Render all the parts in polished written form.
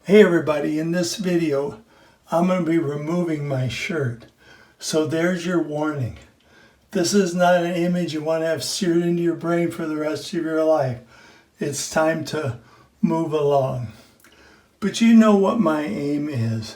Hey everybody, in this video I'm going to be removing my shirt. So there's your warning. This is not an image you want to have seared into your brain for the rest of your life. It's time to move along. But you know what my aim is.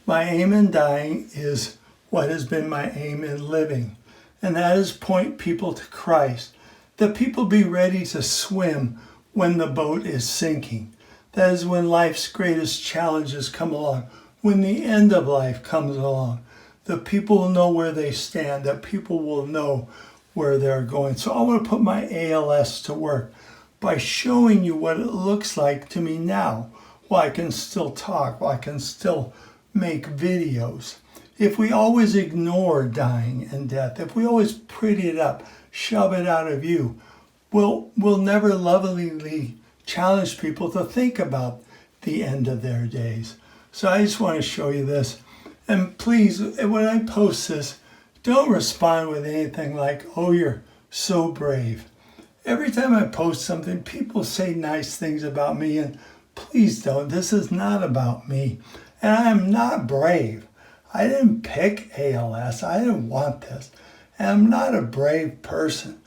My aim in dying is what has been my aim in living. And that is point people to Christ. That people be ready to swim when the boat is sinking. That is when life's greatest challenges come along, when the end of life comes along. The people will know where they stand, that people will know where they're going. So I want to put my ALS to work by showing you what it looks like to me now, while I can still talk, while I can still make videos. If we always ignore dying and death, if we always pretty it up, shove it out of view, we'll never lovingly challenge people to think about the end of their days. So I just want to show you this. And please, when I post this, don't respond with anything like, oh, you're so brave. Every time I post something, people say nice things about me, and please don't. This is not about me. And I am not brave. I didn't pick ALS. I didn't want this. And I'm not a brave person.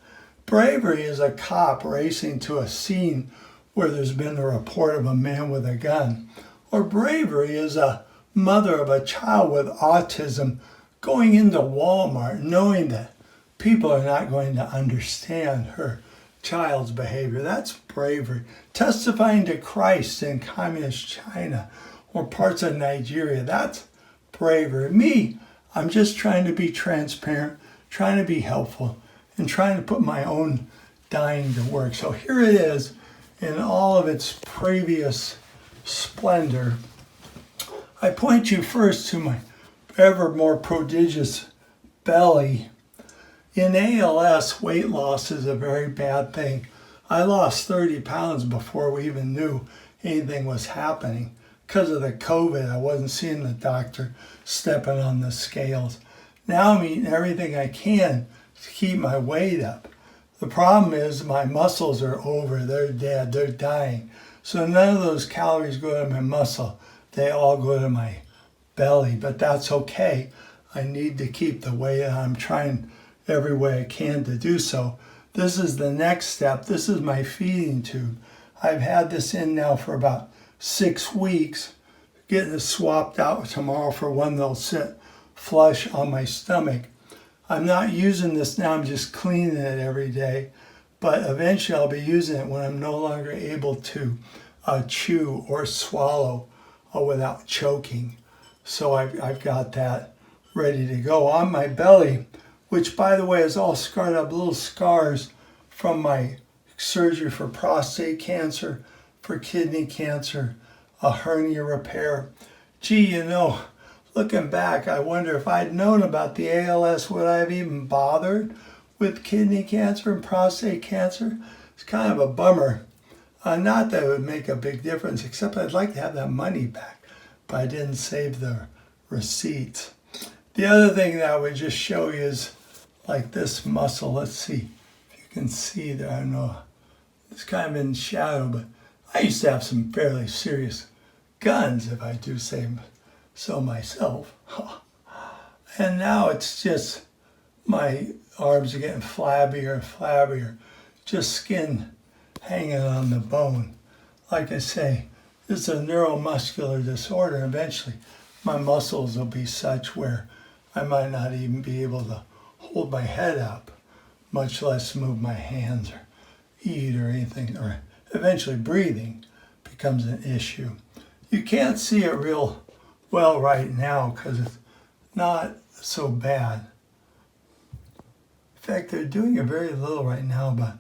Bravery is a cop racing to a scene where there's been a report of a man with a gun. Or bravery is a mother of a child with autism going into Walmart knowing that people are not going to understand her child's behavior. That's bravery. Testifying to Christ in communist China or parts of Nigeria, that's bravery. Me, I'm just trying to be transparent, trying to be helpful, and trying to put my own dying to work. So here it is in all of its previous splendor. I point you first to my ever more prodigious belly. In ALS, weight loss is a very bad thing. I lost 30 pounds before we even knew anything was happening. Because of the COVID, I wasn't seeing the doctor stepping on the scales. Now I'm eating everything I can to keep my weight up. The problem is my muscles are over, they're dead, they're dying. So none of those calories go to my muscle, they all go to my belly, but that's okay. I need to keep the weight and I'm trying every way I can to do so. This is the next step. This is my feeding tube. I've had this in now for about 6 weeks, getting it swapped out tomorrow for one that'll sit flush on my stomach. I'm not using this now, I'm just cleaning it every day, but eventually I'll be using it when I'm no longer able to chew or swallow without choking. So I've got that ready to go. On my belly, which by the way is all scarred up, little scars from my surgery for prostate cancer, for kidney cancer, a hernia repair. Gee, you know, looking back, I wonder if I'd known about the ALS, would I have even bothered with kidney cancer and prostate cancer? It's kind of a bummer. Not that it would make a big difference, except I'd like to have that money back, but I didn't save the receipts. The other thing that I would just show you is like this muscle. Let's see if you can see there. I don't know. It's kind of in shadow, but I used to have some fairly serious guns, if I do say so myself. And now it's just my arms are getting flabbier and flabbier, just skin hanging on the bone. Like I say, it's a neuromuscular disorder. Eventually, my muscles will be such where I might not even be able to hold my head up, much less move my hands or eat or anything, or eventually breathing becomes an issue. You can't see it real well right now because it's not so bad. In fact, they're doing it very little right now, but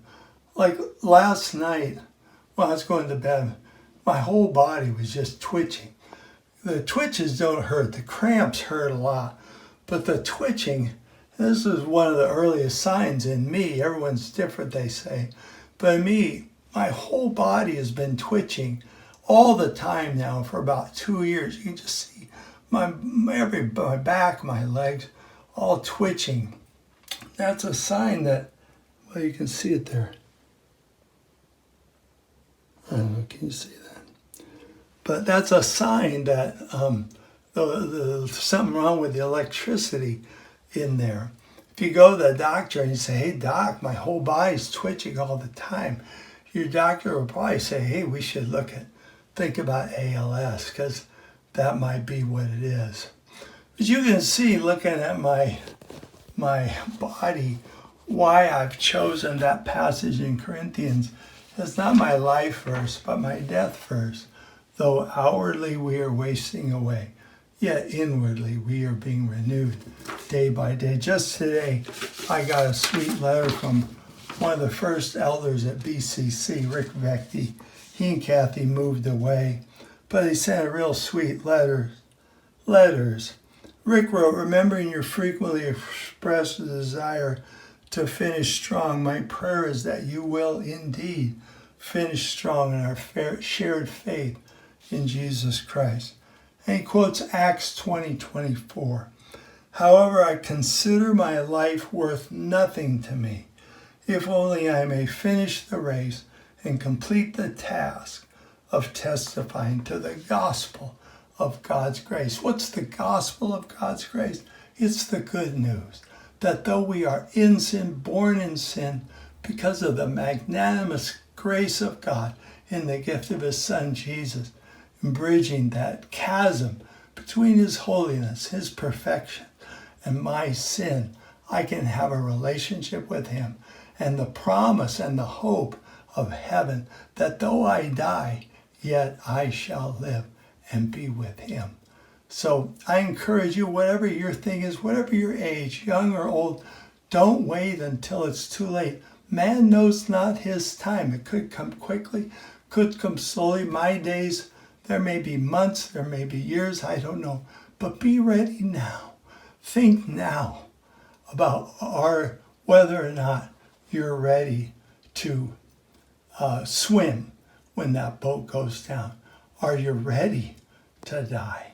like last night when I was going to bed, my whole body was just twitching. The twitches don't hurt, the cramps hurt a lot, but the twitching, this is one of the earliest signs in me. Everyone's different, they say. But in me, my whole body has been twitching all the time now for about 2 years. You can just see my back, my legs, all twitching. That's a sign that, well, you can see it there. I don't know, can you see that? But that's a sign that there's something wrong with the electricity in there. If you go to the doctor and you say, hey, doc, my whole body's twitching all the time, your doctor will probably say, hey, we should think about ALS, because that might be what it is. But you can see, looking at my body, why I've chosen that passage in Corinthians. It's not my life verse, but my death verse. Though outwardly we are wasting away, yet inwardly we are being renewed day by day. Just today, I got a sweet letter from one of the first elders at BCC, Rick Vecti. He and Kathy moved away, but he sent a real sweet letters. Rick wrote, remembering your frequently expressed desire to finish strong, my prayer is that you will indeed finish strong in our shared faith in Jesus Christ. And he quotes Acts 20:24. However, I consider my life worth nothing to me, if only I may finish the race and complete the task of testifying to the gospel of God's grace. What's the gospel of God's grace? It's the good news that though we are in sin, born in sin, because of the magnanimous grace of God in the gift of his Son Jesus, bridging that chasm between his holiness, his perfection, and my sin, I can have a relationship with him, and the promise and the hope of heaven that though I die, yet I shall live and be with him. So I encourage you, whatever your thing is, whatever your age, young or old, don't wait until it's too late. Man knows not his time. It could come quickly, could come slowly. My days, there may be months, there may be years, I don't know. But be ready now. Think now about whether or not you're ready to swim when that boat goes down. Are you ready to die?